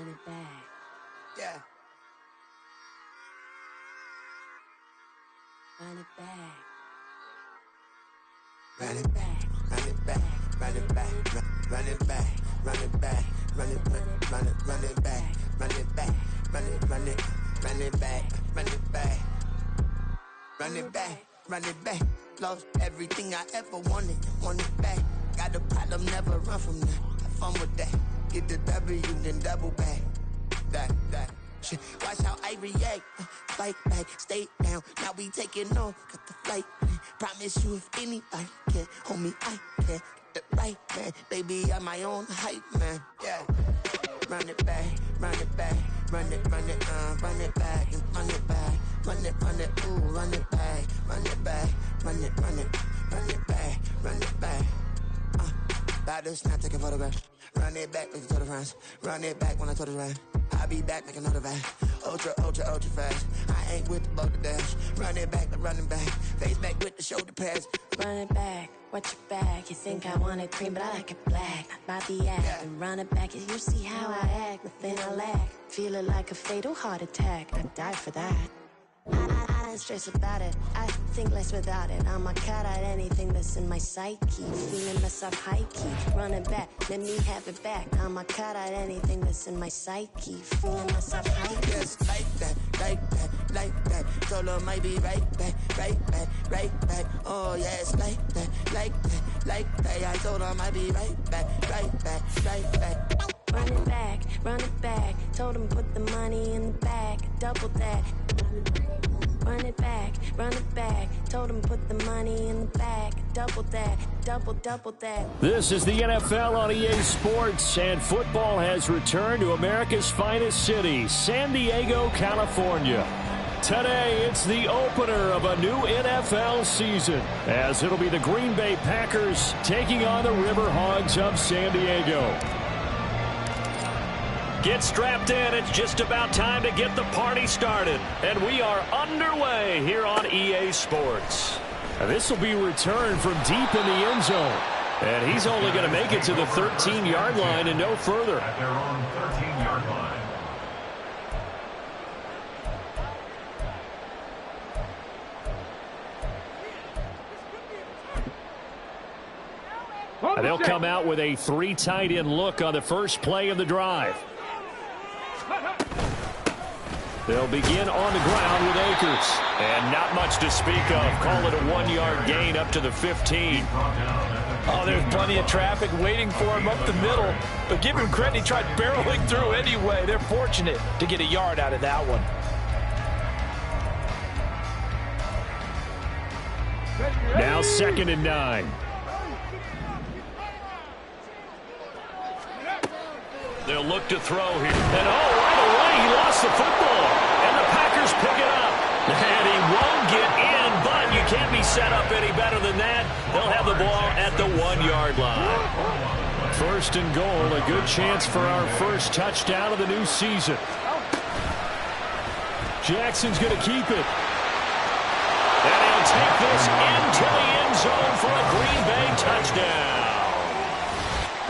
Run it back. Yeah. Run it back. Run it back. Run it back. Run it back. Run it back. Run it back. Run it back. Run it back. Run it back. Run it back. Run it back. Run it back. Run it back. Lost everything I ever wanted. Want it back. Got a problem, never run from that. Have fun with that. Get the W, then double back. That. Shit. Watch how I react. Fight back, stay down. Now we taking off. Got the flight plan. Promise you if anybody can, homie, I can. Get the right man. Baby, I'm my own hype man. Yeah. Run it back, run it back. Run it back, and run it back. Run it, ooh, run it back. Run it back, run it back, run it back. About to snap, take a photograph. Run it back, make it to the friends. Run it back when I told it right. I'll be back, make another back. Ultra fast. I ain't with the boat to dash. Run it back, I'm running back. Face back with the shoulder pads. Run it back, watch your back. You think I want it cream, but I like it black. Not the act, Yeah. and run it back. You see how I act, nothing I lack. Feel it like a fatal heart attack. I'd die for that. I don't stress about it. I think less without it. I'ma cut out anything that's in my psyche. Feeling myself high key. Run it back, let me have it back. I'ma cut out anything that's in my psyche. Feeling myself high key. Yes, like that. Told her might be right back. Oh, yes, like that. I told her might be right back. Run it back. Told him put the money in the bag. Double that. Run it back. Told him put the money in the bag. Double that. Double that. This is the NFL on EA Sports, and football has returned to America's finest city, San Diego, California. Today, it's the opener of a new NFL season, as it'll be the Green Bay Packers taking on the River Hogs of San Diego. Get strapped in. It's just about time to get the party started. And we are underway here on EA Sports. This will be returned from deep in the end zone. And he's only going to make it to the 13-yard line and no further. At their own 13-yard line. They'll come out with a 3 tight end look on the first play of the drive. They'll begin on the ground with Akers. And not much to speak of. Call it a 1-yard gain up to the 15. Oh, there's plenty of traffic waiting for him up the middle. But give him credit, he tried barreling through anyway. They're fortunate to get a yard out of that one. Now 2nd and 9. They'll look to throw here. And right away, he lost the football. And the Packers pick it up. And he won't get in, but you can't be set up any better than that. They'll have the ball at the 1-yard line. 1st and goal, a good chance for our first touchdown of the new season. Jackson's going to keep it. And he'll take this into the end zone for a Green Bay touchdown.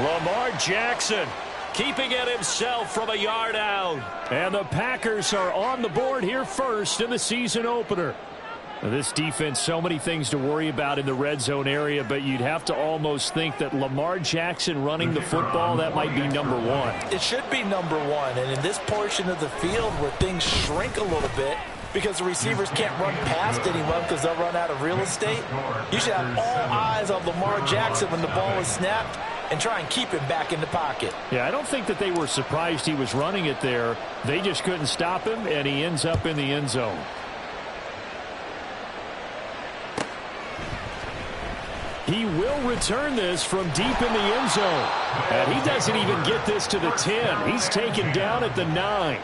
Lamar Jackson keeping it himself from a yard out. And the Packers are on the board here first in the season opener. Now, this defense, so many things to worry about in the red zone area, but you'd have to almost think that Lamar Jackson running the football, that might be number 1. It should be number 1. And in this portion of the field where things shrink a little bit because the receivers can't run past anyone because they'll run out of real estate, you should have all eyes on Lamar Jackson when the ball is snapped and try and keep him back in the pocket. Yeah, I don't think that they were surprised he was running it there. They just couldn't stop him, and he ends up in the end zone. He will return this from deep in the end zone. And he doesn't even get this to the 10. He's taken down at the 9.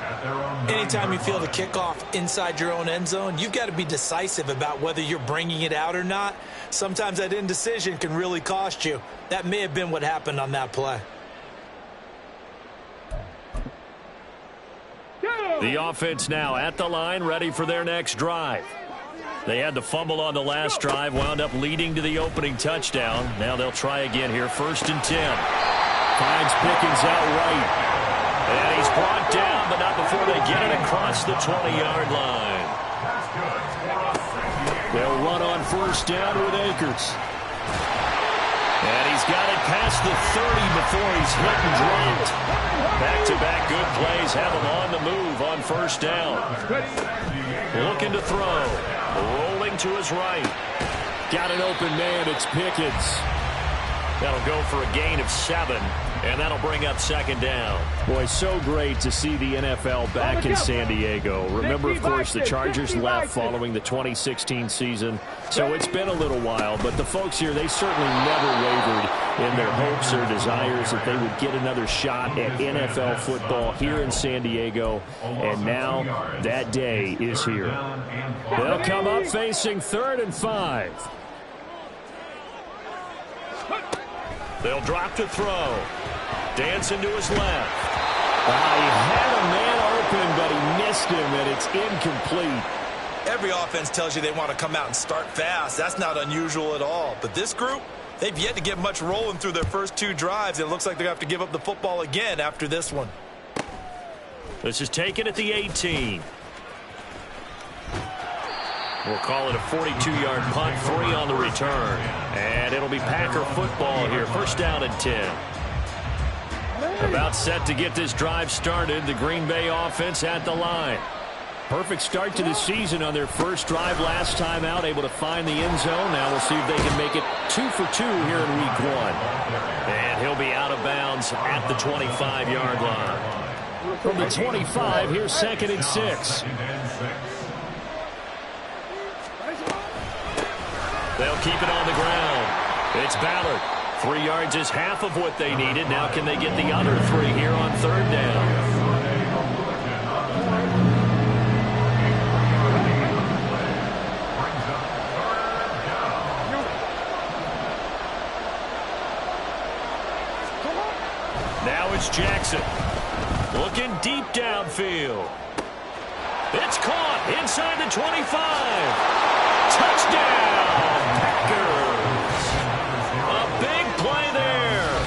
Anytime you feel the kickoff inside your own end zone, you've got to be decisive about whether you're bringing it out or not. Sometimes that indecision can really cost you. That may have been what happened on that play. The offense now at the line, ready for their next drive. They had the fumble on the last drive, wound up leading to the opening touchdown. Now they'll try again here, 1st and 10. Finds Pickens out right. And he's brought down, but not before they get it across the 20-yard line. They'll run on first down with Akers. And he's got it past the 30 before he's hit and dropped. Back-to-back good plays have him on the move on first down. Looking to throw. Rolling to his right. Got an open man. It's Pickens. That'll go for a gain of 7. And that'll bring up second down. Boy, so great to see the NFL back in San Diego. Remember, of course, the Chargers left following the 2016 season. So it's been a little while. But the folks here, they certainly never wavered in their hopes or desires that they would get another shot at NFL football here in San Diego. And now that day is here. They'll come up facing 3rd and 5. They'll drop to throw. Dancing to his left. He had a man open, but he missed him, and it's incomplete. Every offense tells you they want to come out and start fast. That's not unusual at all. But this group, they've yet to get much rolling through their first 2 drives. It looks like they're going to have to give up the football again after this one. This is taken at the 18. We'll call it a 42-yard punt, 3 on the return. And it'll be Packer football here. First down and 10. About set to get this drive started. The Green Bay offense at the line. Perfect start to the season on their first drive last time out. Able to find the end zone. Now we'll see if they can make it 2 for 2 here in week 1. And he'll be out of bounds at the 25-yard line. From the 25, here's 2nd and 6. They'll keep it on the ground. It's Ballard. 3 yards is half of what they needed. Now can they get the other 3 here on 3rd down? Now it's Jackson. Looking deep downfield. It's caught inside the 25. Touchdown, Packers. A big play there.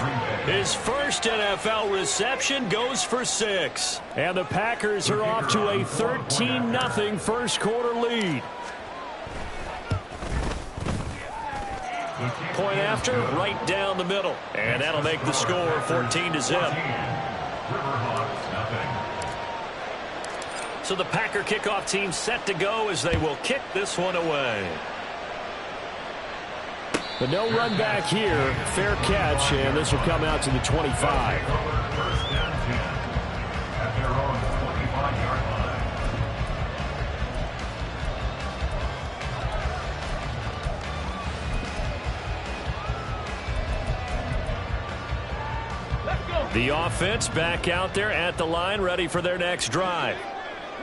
His first NFL reception goes for 6. And the Packers are off to a 13-0 first quarter lead. Point after, right down the middle. And that'll make the score 14-0. So the Packer kickoff team set to go as they will kick this one away. But no run back here. Fair catch, and this will come out to the 25. The offense back out there at the line, ready for their next drive.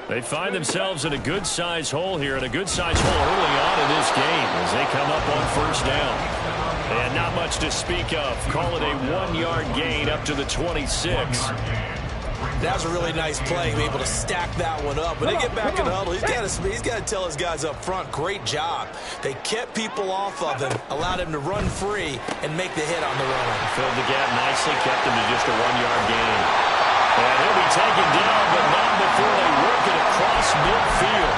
They find themselves in a good-sized hole here, and a good-sized hole early on in this game as they come up on first down. And not much to speak of. Call it a 1-yard gain up to the 26. That was a really nice play, able to stack that one up. When they get back in the huddle, he's got to tell his guys up front, great job. They kept people off of him, allowed him to run free and make the hit on the run. Filled the gap nicely, kept him to just a 1-yard gain. And he'll be taken down, but not before they work it across midfield.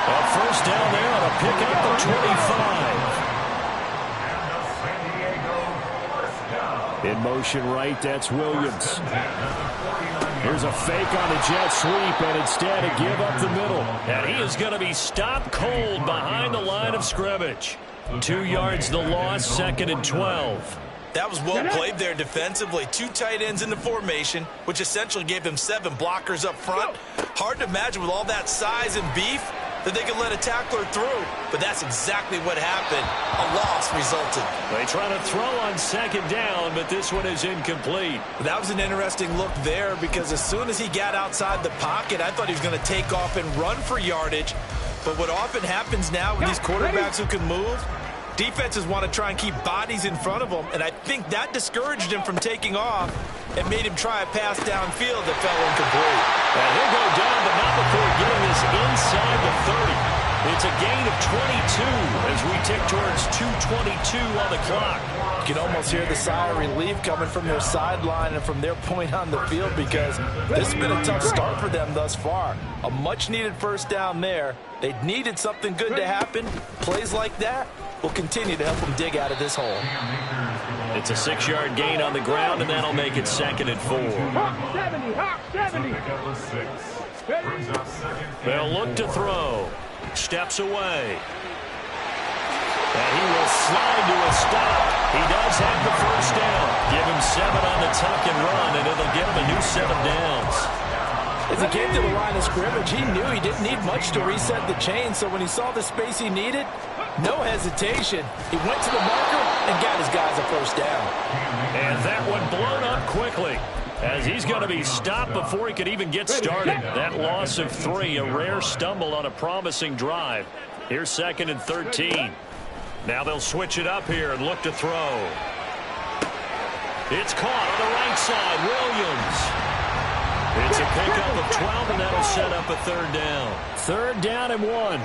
A first down there on a pick up the 25. In motion right, that's Williams. Here's a fake on the jet sweep, and instead a give up the middle. And he is going to be stopped cold behind the line of scrimmage. 2 yards the loss, 2nd and 12. That was well played there defensively. 2 tight ends in the formation, which essentially gave them 7 blockers up front. Hard to imagine with all that size and beef that they could let a tackler through. But that's exactly what happened. A loss resulted. They try to throw on 2nd down, but this one is incomplete. That was an interesting look there because as soon as he got outside the pocket, I thought he was going to take off and run for yardage. But what often happens now with these quarterbacks who can move, defenses want to try and keep bodies in front of them, and I think that discouraged him from taking off and made him try a pass downfield that fell incomplete. And he'll go down, but not before getting this inside the 30. It's a gain of 22 as we tick towards 2:22 on the clock. You can almost hear the sigh of relief coming from their sideline and from their point on the field, because this has been a tough start for them thus far. A much-needed first down there. They needed something good to happen. Plays like that will continue to help them dig out of this hole. It's a 6-yard gain on the ground, and that'll make it 2nd and 4. Hawk 70. They'll look to throw. Steps away. And he will slide to a stop. He does have the first down. Give him 7 on the tuck and run, and it'll give him a new set of downs. As he came to the line of scrimmage, he knew he didn't need much to reset the chain, so when he saw the space he needed, no hesitation. He went to the marker and got his guys a first down. And that one blown up quickly, as he's going to be stopped before he could even get started. That loss of 3, a rare stumble on a promising drive. Here's 2nd and 13. Now they'll switch it up here and look to throw. It's caught on the right side. Williams. It's a pickup of 12, and that'll set up a 3rd down. 3rd down and 1.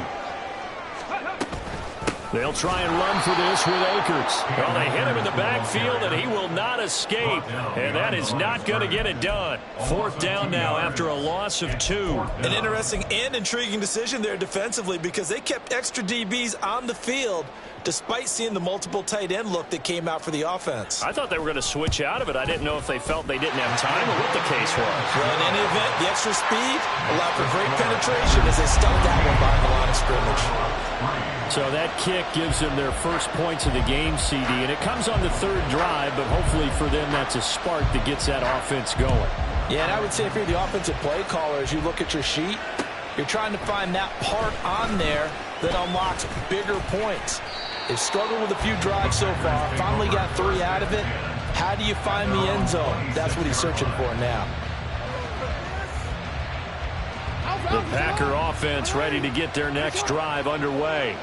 They'll try and run for this with Akers. Well, they hit him in the backfield, and he will not escape. And that is not going to get it done. 4th down now after a loss of 2. An interesting and intriguing decision there defensively, because they kept extra DBs on the field despite seeing the multiple tight end look that came out for the offense. I thought they were going to switch out of it. I didn't know if they felt they didn't have time or what the case was. Well, in any event, the extra speed allowed for great penetration as they stuffed that one behind the line of scrimmage. So that kick gives them their first points of the game, CD, and it comes on the 3rd drive, but hopefully for them that's a spark that gets that offense going. Yeah, and I would say if you're the offensive play caller, as you look at your sheet, you're trying to find that part on there that unlocks bigger points. They've struggled with a few drives so far, finally got 3 out of it. How do you find the end zone? That's what he's searching for now. The Packer offense ready to get their next drive underway.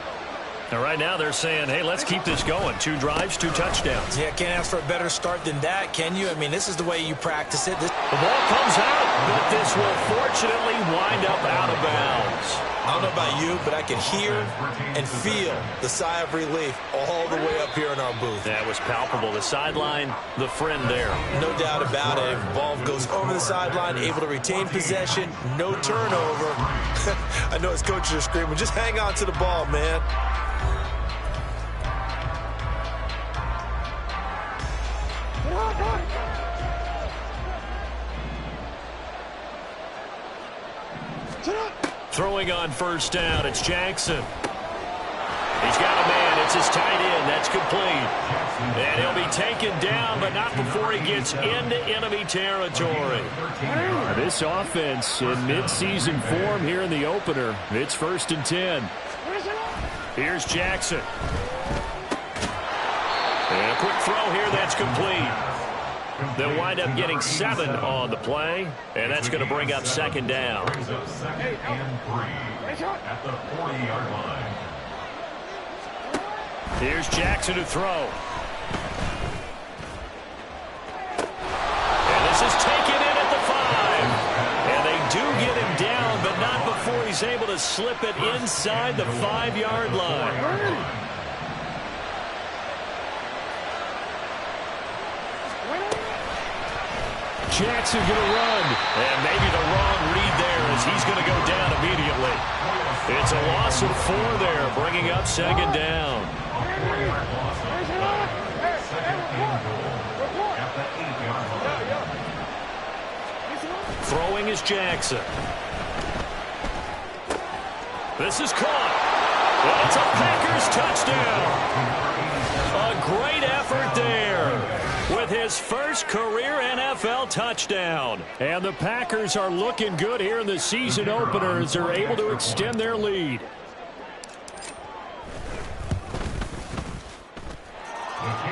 And right now they're saying, hey, let's keep this going. 2 drives, 2 touchdowns. Yeah, can't ask for a better start than that, can you? I mean, this is the way you practice it. The ball comes out, but this will fortunately wind up out of bounds. I don't know about you, but I can hear and feel the sigh of relief all the way up here in our booth. That was palpable. The sideline, the friend there. No doubt about it. If the ball goes over the sideline, able to retain possession, no turnover. I know his coaches are screaming, just hang on to the ball, man. Throwing on first down, it's Jackson. He's got a man. It's his tight end. That's complete. And he'll be taken down, but not before he gets into enemy territory. This offense in midseason form here in the opener. It's 1st and 10. Here's Jackson. And a quick throw here. That's complete. They'll wind up getting 7 on the play, and that's going to bring up 2nd down. At the 40-yard line. Here's Jackson to throw. And this is taken in at the 5. And they do get him down, but not before he's able to slip it inside the 5-yard line. Jackson going to run. And maybe the wrong read there as he's going to go down immediately. It's a loss of 4 there, bringing up 2nd down. Throwing is Jackson. This is caught. Well, it's a Packers touchdown. A great effort there with his first career NFL touchdown. And the Packers are looking good here in the season opener as they're able to extend their lead.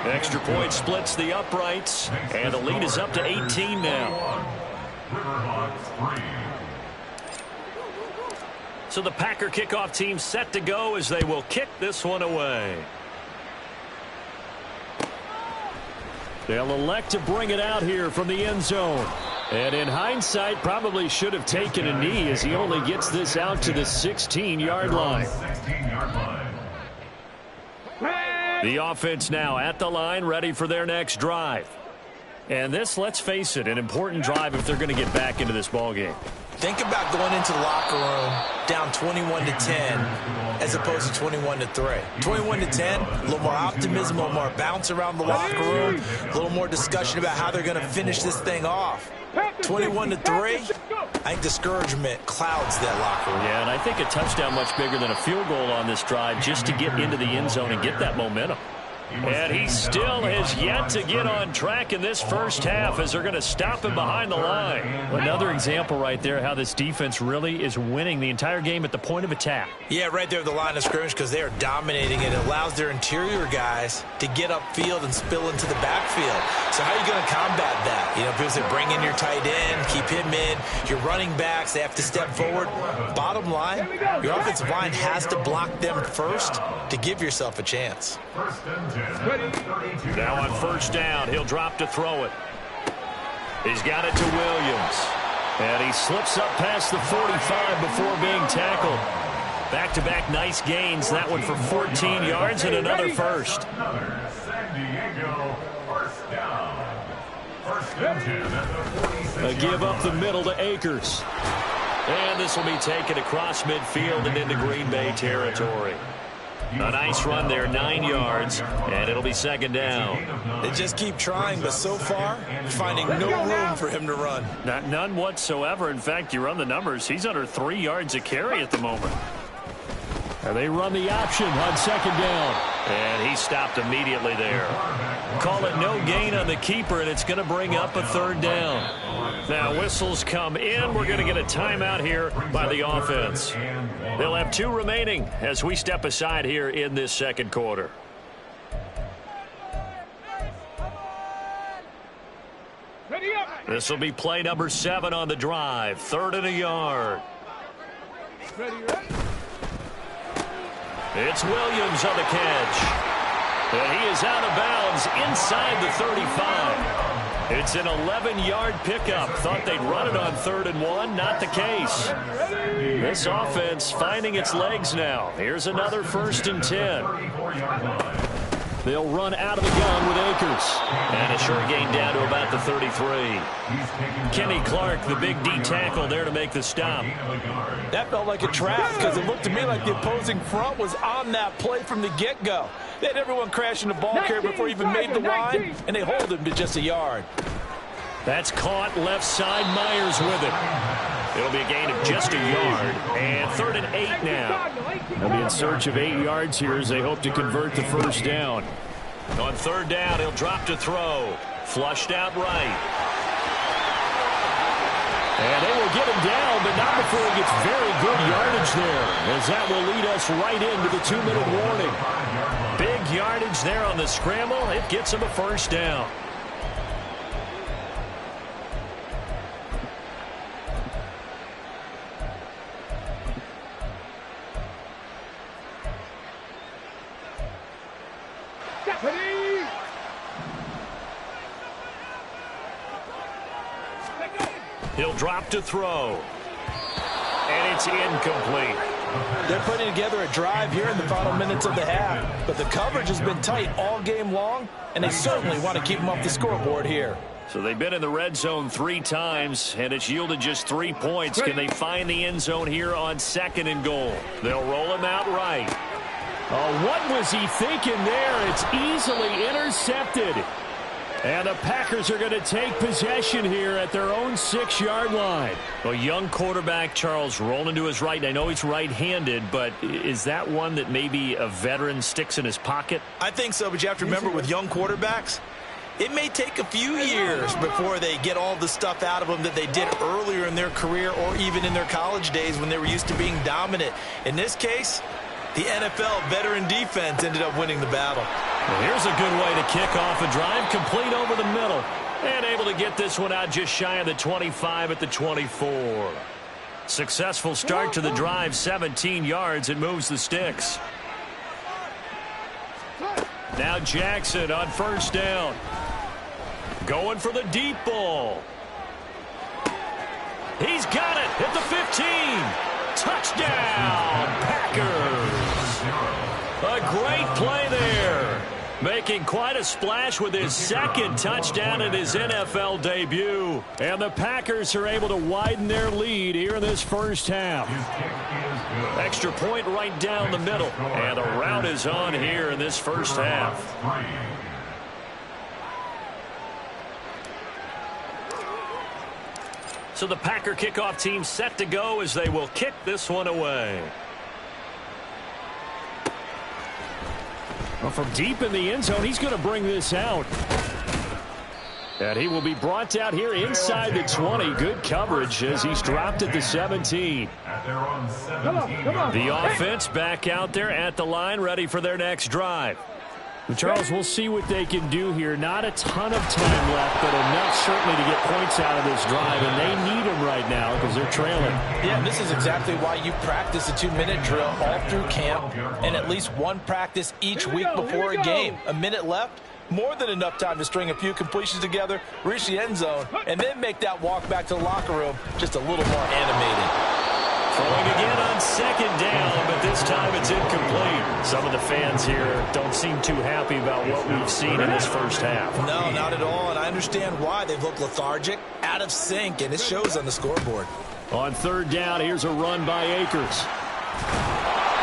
Extra point splits the uprights, and the lead is up to 18 now. So the Packer kickoff team set to go as they will kick this one away. They'll elect to bring it out here from the end zone. And in hindsight, probably should have taken a knee as he only gets this out to the 16-yard line. The offense now at the line, ready for their next drive. And this, let's face it, an important drive if they're going to get back into this ballgame. Think about going into the locker room down 21-10 as opposed to 21-3. 21-10, a little more optimism, a little more bounce around the locker room, a little more discussion about how they're going to finish this thing off. 21-3, I think discouragement clouds that locker room. Yeah, and I think a touchdown much bigger than a field goal on this drive just to get into the end zone and get that momentum. And he still has yet to get on track in this first half as they're going to stop him behind the line. Another example right there how this defense really is winning the entire game at the point of attack. Yeah, right there at the line of scrimmage because they are dominating it. It allows their interior guys to get upfield and spill into the backfield. So how are you going to combat that? You know, people say bring in your tight end, keep him in. Your running backs, they have to step forward. Bottom line, your offensive line has to block them first to give yourself a chance. Now on first down, he'll drop to throw it. He's got it to Williams. And he slips up past the 45 before being tackled. Back-to-back nice gains. That one for 14 yards and another first. A give up the middle to Akers. And this will be taken across midfield and into Green Bay territory. A nice run there, 9 yards, and it'll be second down. They just keep trying, but so far, finding no room for him to run. None whatsoever. In fact, you run the numbers. He's under 3 yards a carry at the moment. And they run the option on second down. And he stopped immediately there. Call it no gain on the keeper, and it's going to bring up a third down. Now whistles come in. We're going to get a timeout here by the offense. They'll have 2 remaining as we step aside here in this second quarter. This will be play number 7 on the drive. 3rd and a yard. It's Williams on the catch. And he is out of bounds inside the 35. It's an 11-yard pickup. Thought they'd run it on 3rd and 1. Not the case. This offense finding its legs now. Here's another 1st and 10. They'll run out of the gun with Akers. And a short gain down to about the 33. Kenny Clark, the big D tackle there to make the stop. That felt like a trap because it looked to me like the opposing front was on that play from the get-go. They had everyone crashing the ball carrier before he even made the line, and they hold him to just a yard. That's caught left side. Myers with it. It'll be a gain of just a yard. And 3rd and 8 now. They'll be in search of 8 yards here as they hope to convert the first down. On 3rd down, he'll drop to throw. Flushed out right. And they will get him down, but not before he gets very good yardage there, as that will lead us right into the 2-minute warning. Big yardage there on the scramble. It gets him a first down. He'll drop to throw. And it's incomplete. They're putting together a drive here in the final minutes of the half, but the coverage has been tight all game long, and they certainly want to keep them off the scoreboard here. So they've been in the red zone 3 times, and it's yielded just 3 points. Can they find the end zone here on 2nd and goal? They'll roll him out right. Oh, what was he thinking there? It's easily intercepted. And the Packers are going to take possession here at their own 6-yard line. Well, young quarterback Charles rolling to his right. I know he's right-handed, but is that one that maybe a veteran sticks in his pocket? I think so, but you have to remember with young quarterbacks, it may take a few years before they get all the stuff out of them that they did earlier in their career or even in their college days when they were used to being dominant. In this case, the NFL veteran defense ended up winning the battle. Well, here's a good way to kick off a drive, complete over the middle, and able to get this one out just shy of the 25 at the 24. Successful start to the drive, 17 yards. It moves the sticks. Now Jackson on first down. Going for the deep ball. He's got it at the 15. Touchdown, Packers. A great play there. Making quite a splash with his second touchdown in his NFL debut. And the Packers are able to widen their lead here in this first half. Extra point right down the middle. And the route is on here in this first half. So the Packer kickoff team set to go as they will kick this one away. Well, from deep in the end zone, he's going to bring this out. And he will be brought down here inside the 20. Good coverage as he's dropped at the 17. The offense back out there at the line, ready for their next drive. Charles, we'll see what they can do here. Not a ton of time left, but enough certainly to get points out of this drive, and they need them right now because they're trailing. Yeah, this is exactly why you practice a 2-minute drill all through camp and at least one practice each week before a game. A minute left, more than enough time to string a few completions together, reach the end zone, and then make that walk back to the locker room just a little more animated. Throwing again on second down, but this time it's incomplete. Some of the fans here don't seem too happy about what we've seen in this first half. No, not at all, and I understand why. They've looked lethargic, out of sync, and it shows on the scoreboard. On third down, here's a run by Akers.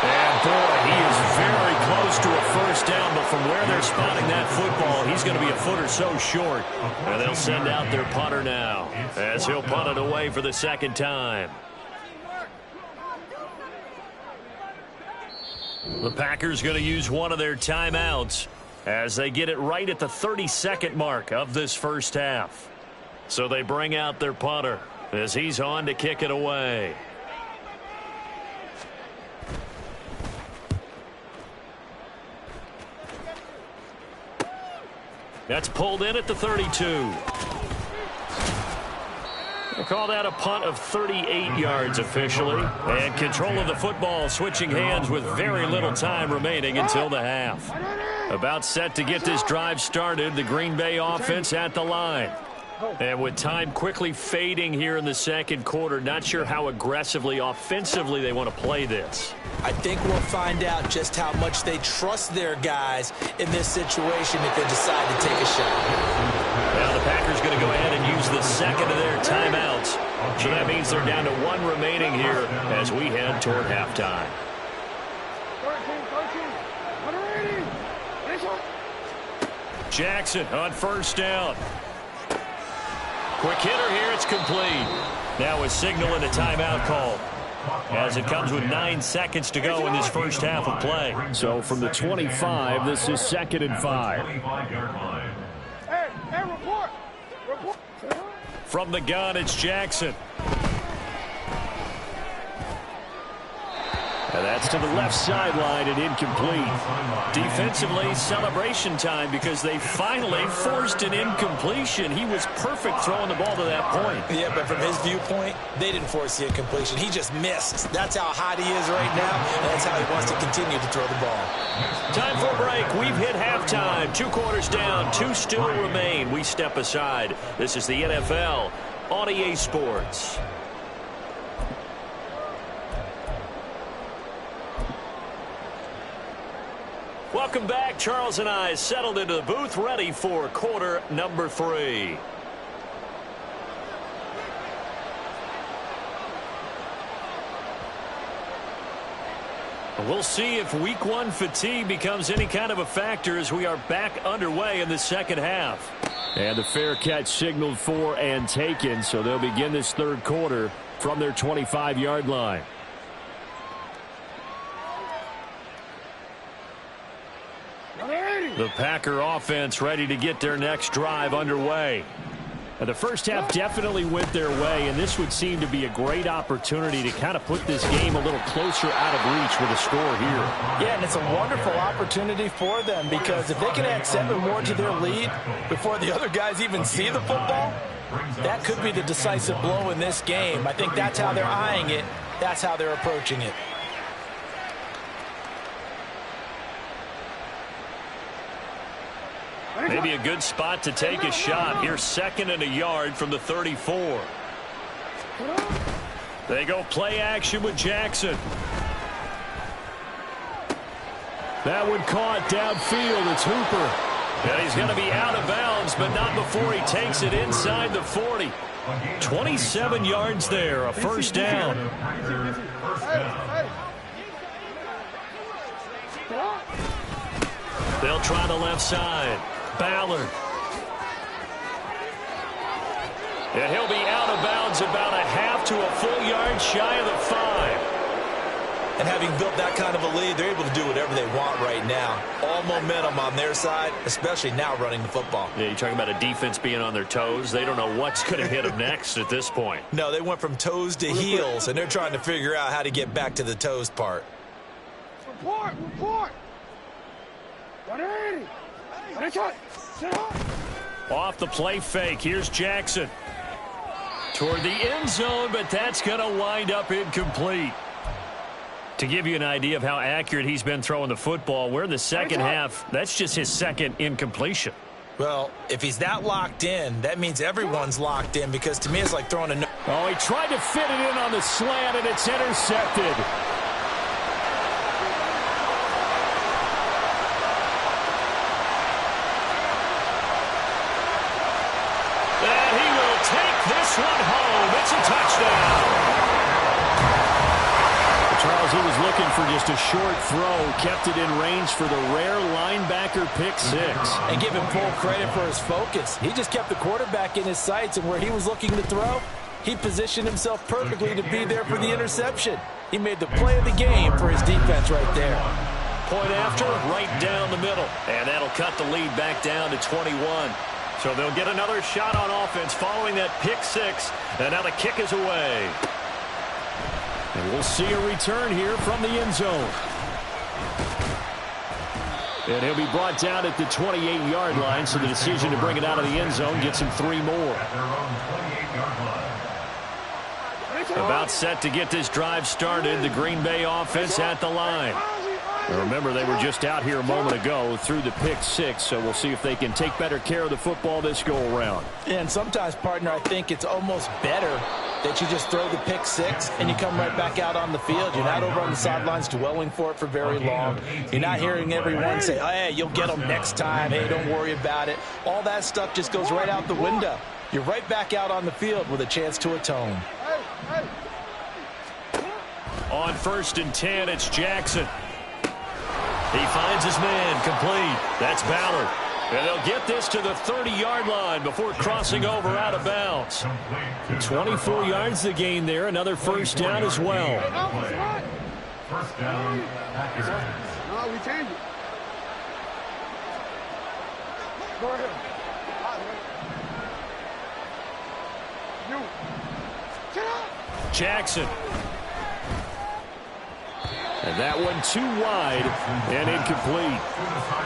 And, boy, he is very close to a first down, but from where they're spotting that football, he's going to be a foot or so short. And they'll send out their punter now as he'll punt it away for the second time. The Packers going to use one of their timeouts as they get it right at the 32nd mark of this first half. So they bring out their punter as he's on to kick it away. That's pulled in at the 32. We'll call that a punt of 38 yards officially. And control of the football switching hands with very little time remaining until the half. About set to get this drive started, the Green Bay offense at the line. And with time quickly fading here in the second quarter, not sure how aggressively, offensively they want to play this. I think we'll find out just how much they trust their guys in this situation if they decide to take a shot. Now the Packers going to go ahead and use the second of their timeouts. So that means they're down to one remaining here as we head toward halftime. Jackson on first down. Quick hitter here, it's complete. Now a signal and a timeout call as it comes with 9 seconds to go in this first half of play. So from the 25, this is 2nd and 5. Hey, report. From the gun, it's Jackson. And that's to the left sideline and incomplete. Defensively, celebration time because they finally forced an incompletion. He was perfect throwing the ball to that point. Yeah, but from his viewpoint, they didn't force the incompletion. He just missed. That's how hot he is right now, and that's how he wants to continue to throw the ball. Time for a break. We've hit halftime. 2 quarters down, 2 still remain. We step aside. This is the NFL on EA Sports. Welcome back. Charles and I settled into the booth, ready for quarter number 3. We'll see if week 1 fatigue becomes any kind of a factor as we are back underway in the second half. And the fair catch signaled for and taken, so they'll begin this third quarter from their 25-yard line. The Packer offense ready to get their next drive underway. Now, the first half definitely went their way, and this would seem to be a great opportunity to kind of put this game a little closer out of reach with a score here. Yeah, and it's a wonderful opportunity for them because if they can add 7 more to their lead before the other guys even see the football, that could be the decisive blow in this game. I think that's how they're eyeing it. That's how they're approaching it. Maybe a good spot to take a shot. Here's 2nd and a yard from the 34. They go play action with Jackson. That one caught downfield. It's Hooper. And he's going to be out of bounds, but not before he takes it inside the 40. 27 yards there, a first down. They'll try the left side. Ballard. And he'll be out of bounds about a half to a full yard shy of the 5. And having built that kind of a lead, they're able to do whatever they want right now. All momentum on their side, especially now running the football. Yeah, you're talking about a defense being on their toes. They don't know what's going to hit them next at this point. No, they went from toes to heels, and they're trying to figure out how to get back to the toes part. Report! 180! Off the play fake, here's Jackson. Toward the end zone, but that's going to wind up incomplete. To give you an idea of how accurate he's been throwing the football, we're in the second half. That's just his second incompletion. Well, if he's that locked in, that means everyone's locked in, because to me it's like throwing a... Oh, he tried to fit it in on the slant, and it's intercepted. And he will take this one home. It's a touchdown. Charles, he was looking for just a short throw, kept it in range for the rare linebacker pick 6. And give him full credit for his focus. He just kept the quarterback in his sights, and where he was looking to throw, he positioned himself perfectly to be there for the interception. He made the play of the game for his defense right there. Point after, right down the middle. And that'll cut the lead back down to 21. So they'll get another shot on offense following that pick 6. And now the kick is away. And we'll see a return here from the end zone. And he'll be brought down at the 28-yard line, so the decision to bring it out of the end zone gets him 3 more. About set to get this drive started, the Green Bay offense at the line. Now remember, they were just out here a moment ago through the pick 6, so we'll see if they can take better care of the football this go-around. And sometimes, partner, I think it's almost better that you just throw the pick 6 and you come right back out on the field. You're not over on the sidelines dwelling for it for very long. You're not hearing everyone say, oh, hey, you'll get them next time. Hey, don't worry about it. All that stuff just goes right out the window. You're right back out on the field with a chance to atone. On 1st and 10, it's Jackson. He finds his man, complete. That's Ballard. And they'll get this to the 30-yard line before crossing over out of bounds. 24 yards to gain there. Another first down as well. First down, Packers. No, we change it. Go ahead. You. Jackson. And that one too wide and incomplete.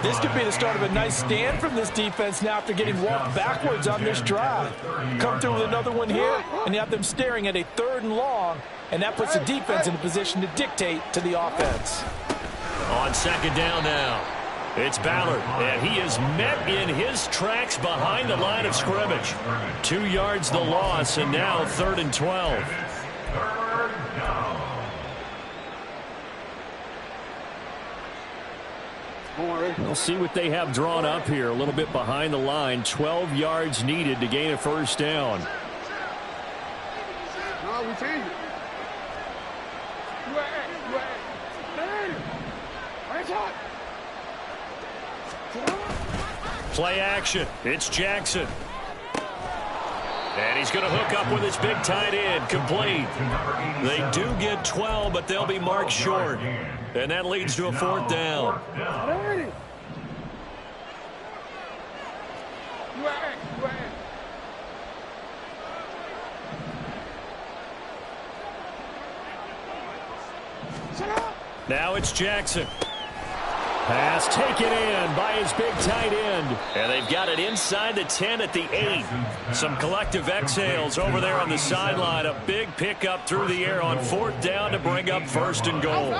This could be the start of a nice stand from this defense now after getting walked backwards on this drive. Come through with another one here, and you have them staring at a 3rd and long, and that puts the defense in a position to dictate to the offense. On 2nd down now, it's Ballard, and he is met in his tracks behind the line of scrimmage. 2 yards the loss, and now 3rd and 12. We'll see what they have drawn up here. A little bit behind the line. 12 yards needed to gain a first down. No, we change it. Play action. It's Jackson. And he's going to hook up with his big tight end. Complete. They do get 12, but they'll be marked short. And that leads to a 4th down. Now it's Jackson. Pass taken in by his big tight end. And they've got it inside the 10 at the 8. Some collective exhales over there on the sideline. A big pickup through the air on 4th down to bring up 1st and goal.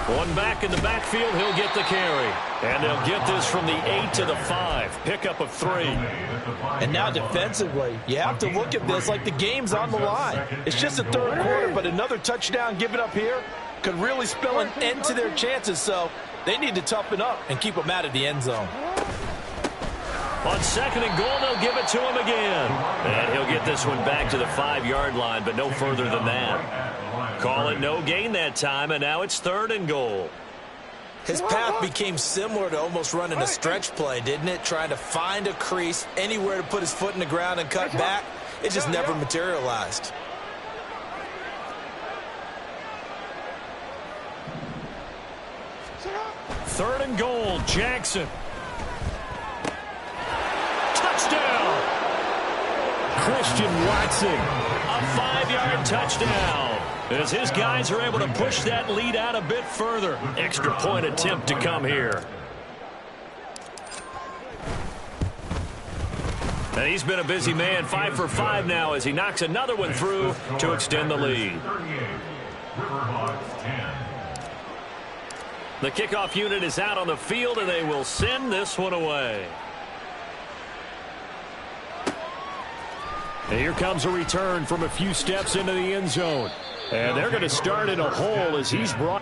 One back in the backfield, he'll get the carry. And they'll get this from the 8 to the 5. Pickup of 3. And now defensively, you have to look at this like the game's on the line. It's just the third quarter, but another touchdown given up here could really spell an end to their chances. So they need to toughen up and keep them out of the end zone. On 2nd and goal, they'll give it to him again. And he'll get this one back to the 5-yard line, but no further than that. Call it no gain that time, and now it's 3rd and goal. His path became similar to almost running a stretch play, didn't it? Trying to find a crease, anywhere to put his foot in the ground and cut back. It just never materialized. Third and goal, Jackson. Touchdown! Christian Watson, a 5-yard touchdown. As his guys are able to push that lead out a bit further. Extra point attempt to come here. And he's been a busy man, 5 for 5 now as he knocks another one through to extend the lead. The kickoff unit is out on the field, and they will send this one away. And here comes a return from a few steps into the end zone. And they're going to start in a hole as he's brought.